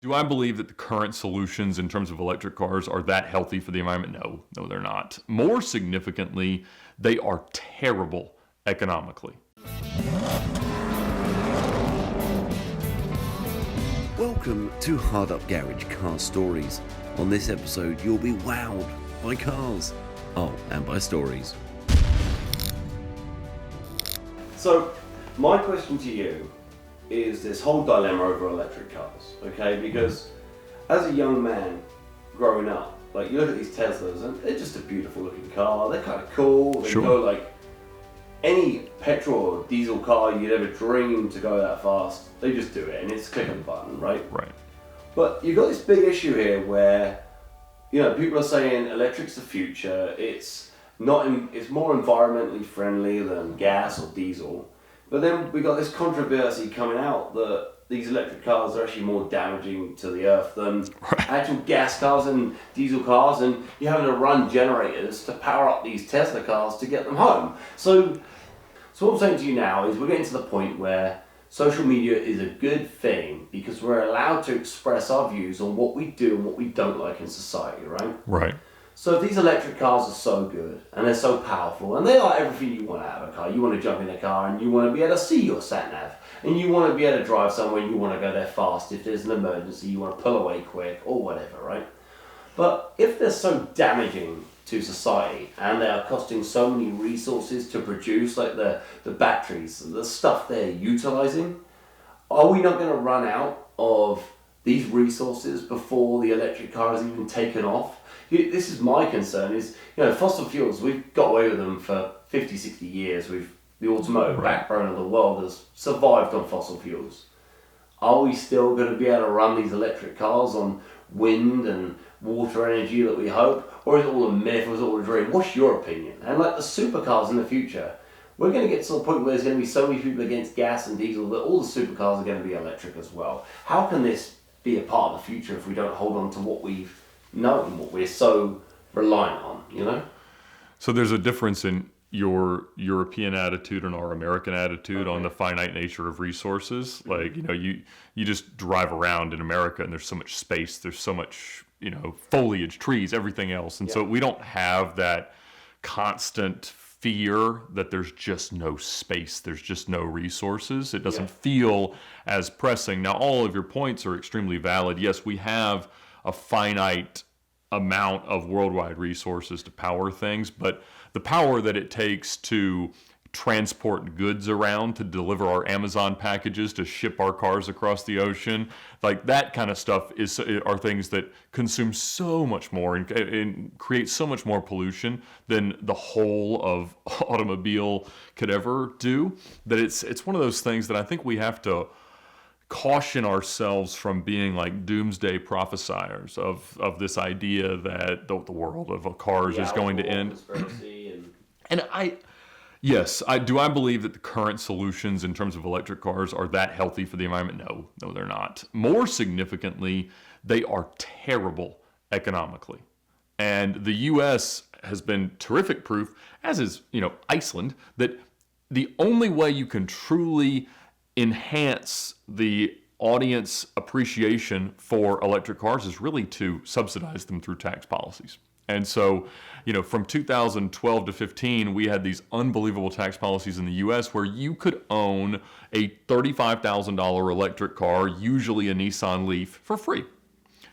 Do I believe that the current solutions in terms of electric cars are that healthy for the environment? No, they're not. More significantly, they are terrible economically. Welcome to Hard Up Garage Car Stories. On this episode, you'll be wowed by cars. Oh, and by stories. So, my question to you is this whole dilemma over electric cars, okay? Because as a young man growing up, like you look at these Teslas and they're just a beautiful looking car. They're kind of cool. They go like any petrol or diesel car you'd ever dream to go that fast. They just do it, and it's click of a button, right? Right. But you've got this big issue here where, you know, people are saying electric's the future. It's more environmentally friendly than gas or diesel. But then we got this controversy coming out that these electric cars are actually more damaging to the earth than actual gas cars and diesel cars, and you're having to run generators to power up these Tesla cars to get them home. So what I'm saying to you now is we're getting to the point where social media is a good thing because we're allowed to express our views on what we do and what we don't like in society, right? Right. So if these electric cars are so good and they're so powerful and they are everything you want out of a car, you want to jump in a car and you want to be able to see your sat nav and you want to be able to drive somewhere and you want to go there fast if there's an emergency, you want to pull away quick or whatever, right? But if they're so damaging to society and they are costing so many resources to produce, like the batteries, the stuff they're utilizing, are we not going to run out of these resources before the electric car is even taken off? This is my concern is, you know, fossil fuels, we've got away with them for 50, 60 years. The automotive backbone of the world has survived on fossil fuels. Are we still going to be able to run these electric cars on wind and water energy that we hope? Or is it all a myth, or is it all a dream? What's your opinion? And like the supercars in the future, we're going to get to the point where there's going to be so many people against gas and diesel that all the supercars are going to be electric as well. How can this be a part of the future if we don't hold on to what we've known, what we're so reliant on, you know? So there's a difference in your European attitude and our American attitude on the finite nature of resources. Like, you know, you just drive around in America and there's so much space, there's so much, you know, foliage, trees, everything else. And so we don't have that constant fear that there's just no space, there's just no resources. It doesn't feel as pressing. Now, all of your points are extremely valid. Yes, we have a finite amount of worldwide resources to power things, but the power that it takes to transport goods around, to deliver our Amazon packages, to ship our cars across the ocean, like that kind of stuff are things that consume so much more and create so much more pollution than the whole of automobile could ever do, that it's one of those things that I think we have to caution ourselves from being like doomsday prophesiers of this idea that the world of cars is going to end. Yes, I believe that the current solutions in terms of electric cars are that healthy for the environment? No, they're not. More significantly, they are terrible economically. And the US has been terrific proof, as is, you know, Iceland, that the only way you can truly enhance the audience appreciation for electric cars is really to subsidize them through tax policies. And so, you know, from 2012 to 15, we had these unbelievable tax policies in the US where you could own a $35,000 electric car, usually a Nissan Leaf, for free,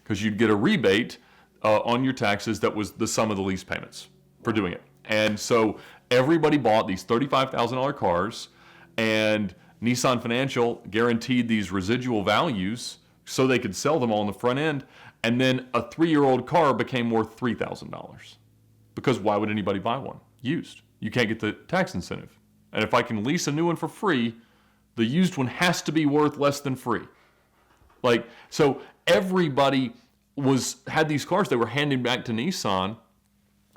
because you'd get a rebate on your taxes that was the sum of the lease payments for doing it. And so everybody bought these $35,000 cars, and Nissan Financial guaranteed these residual values so they could sell them all on the front end. And then a 3-year-old car became worth $3,000. Because why would anybody buy one? Used. You can't get the tax incentive. And if I can lease a new one for free, the used one has to be worth less than free. Like, so everybody had these cars they were handing back to Nissan,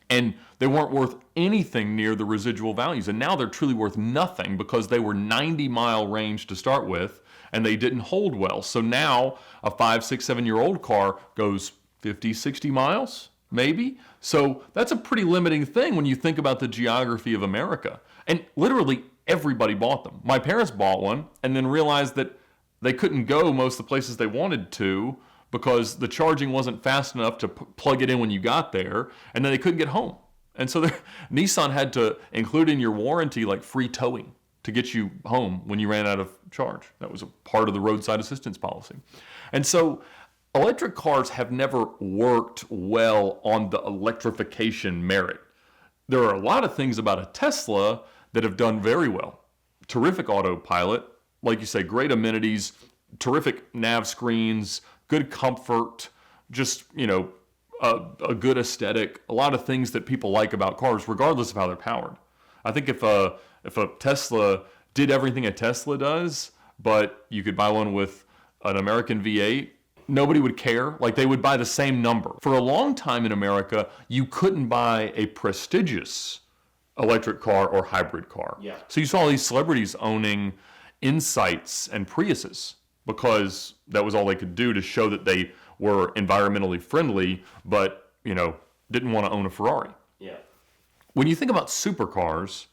and they weren't worth anything near the residual values. And now they're truly worth nothing because they were 90-mile range to start with, and they didn't hold well. So now a 5, 6, 7-year-old car goes 50, 60 miles, maybe. So that's a pretty limiting thing when you think about the geography of America. And literally everybody bought them. My parents bought one and then realized that they couldn't go most of the places they wanted to because the charging wasn't fast enough to plug it in when you got there, and then they couldn't get home. And so Nissan had to include in your warranty like free towing to get you home when you ran out of charge. That was a part of the roadside assistance policy. And so electric cars have never worked well on the electrification merit. There are a lot of things about a Tesla that have done very well. Terrific autopilot, like you say, great amenities, terrific nav screens, good comfort, just, a good aesthetic, a lot of things that people like about cars, regardless of how they're powered. I think if a Tesla did everything a Tesla does, but you could buy one with an American V8, nobody would care. Like, they would buy the same number. For a long time in America, you couldn't buy a prestigious electric car or hybrid car. Yeah. So you saw these celebrities owning Insights and Priuses because that was all they could do to show that they were environmentally friendly, but, didn't want to own a Ferrari. Yeah. When you think about supercars,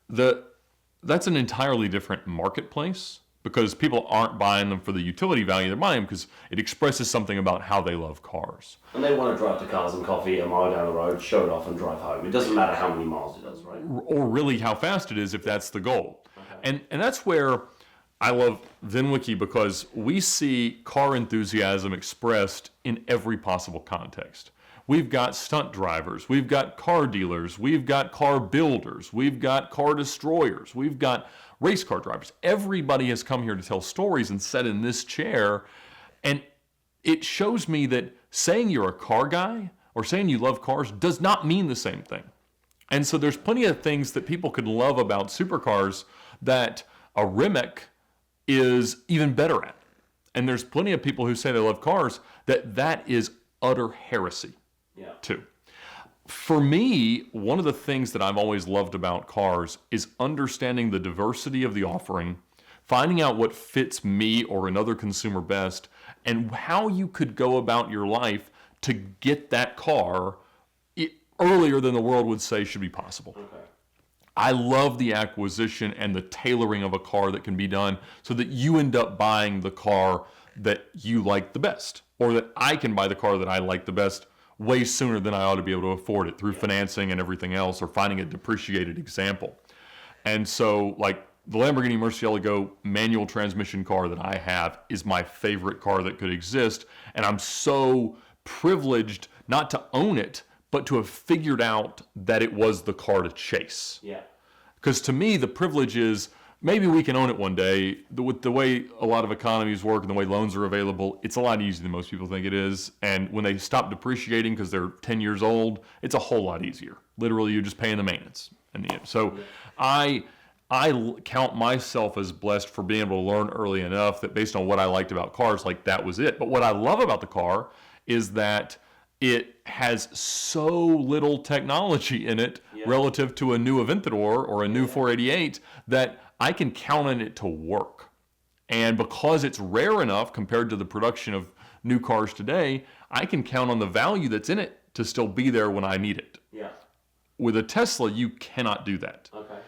that's an entirely different marketplace because people aren't buying them for the utility value. They're buying them because it expresses something about how they love cars. And they want to drive to Cars and Coffee a mile down the road, show it off, and drive home. It doesn't matter how many miles it does, right? Or really how fast it is if that's the goal. Okay. And that's where I love VinWIKI, because we see car enthusiasm expressed in every possible context. We've got stunt drivers, we've got car dealers, we've got car builders, we've got car destroyers, we've got race car drivers. Everybody has come here to tell stories and sat in this chair. And it shows me that saying you're a car guy or saying you love cars does not mean the same thing. And so there's plenty of things that people could love about supercars that a Rimac is even better at. And there's plenty of people who say they love cars that is utter heresy. Yeah. Too. For me, one of the things that I've always loved about cars is understanding the diversity of the offering, finding out what fits me or another consumer best, and how you could go about your life to get that car earlier than the world would say should be possible. Okay. I love the acquisition and the tailoring of a car that can be done so that you end up buying the car that you like the best, or that I can buy the car that I like the best way sooner than I ought to be able to afford it through financing and everything else, or finding a depreciated example. And so, like, the Lamborghini Murcielago manual transmission car that I have is my favorite car that could exist, and I'm so privileged not to own it, but to have figured out that it was the car to chase. Yeah. Because to me, the privilege is, maybe we can own it one day. With the way a lot of economies work and the way loans are available, it's a lot easier than most people think it is. And when they stop depreciating because they're 10 years old, it's a whole lot easier. Literally, you're just paying the maintenance in the end. So I count myself as blessed for being able to learn early enough that based on what I liked about cars, like, that was it. But what I love about the car is that it has so little technology in it relative to a new Aventador or a new 488 that I can count on it to work. And because it's rare enough compared to the production of new cars today, I can count on the value that's in it to still be there when I need it. Yeah. With a Tesla, you cannot do that. Okay.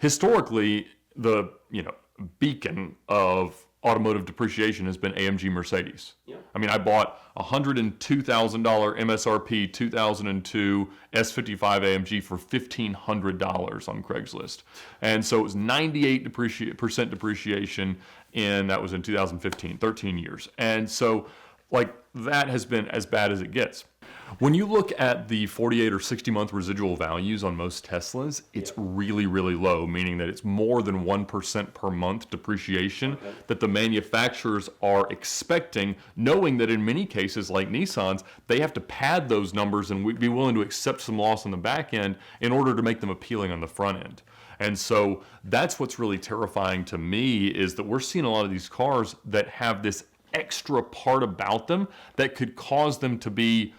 Historically, the beacon of automotive depreciation has been AMG Mercedes. Yeah. I mean, I bought a $102,000 MSRP 2002 S55 AMG for $1,500 on Craigslist. And so it was 98% depreciation that was in 2015, 13 years. And so, like, that has been as bad as it gets. When you look at the 48 or 60 month residual values on most Teslas, it's really, really low, meaning that it's more than 1% per month depreciation that the manufacturers are expecting, knowing that in many cases, like Nissan's, they have to pad those numbers and we'd be willing to accept some loss on the back end in order to make them appealing on the front end. And so that's what's really terrifying to me, is that we're seeing a lot of these cars that have this extra part about them that could cause them to be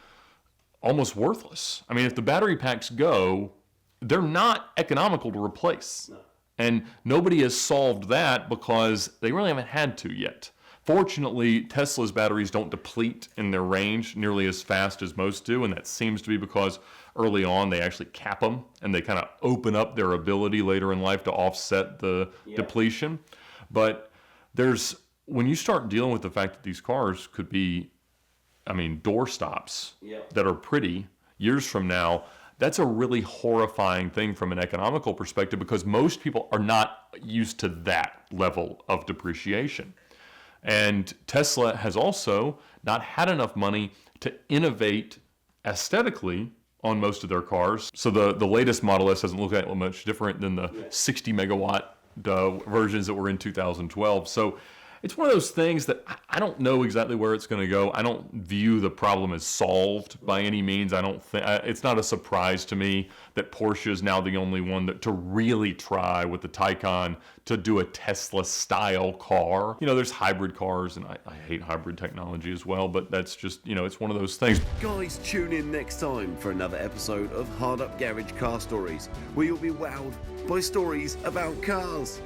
almost worthless. I mean, if the battery packs go, they're not economical to replace. No. And nobody has solved that because they really haven't had to yet. Fortunately, Tesla's batteries don't deplete in their range nearly as fast as most do, and that seems to be because early on they actually cap them and they kind of open up their ability later in life to offset the depletion. But when you start dealing with the fact that these cars could be door stops Yep. that are pretty years from now, that's a really horrifying thing from an economical perspective because most people are not used to that level of depreciation. And Tesla has also not had enough money to innovate aesthetically on most of their cars. So the latest Model S doesn't look that much different than the 60 megawatt versions that were in 2012. So it's one of those things that I don't know exactly where it's going to go. I don't view the problem as solved by any means. I don't think it's not a surprise to me that Porsche is now the only one to really try with the Taycan to do a Tesla style car. There's hybrid cars, and I hate hybrid technology as well, but that's just, it's one of those things. Guys, tune in next time for another episode of Hard Up Garage Car Stories, where you'll be wowed by stories about cars.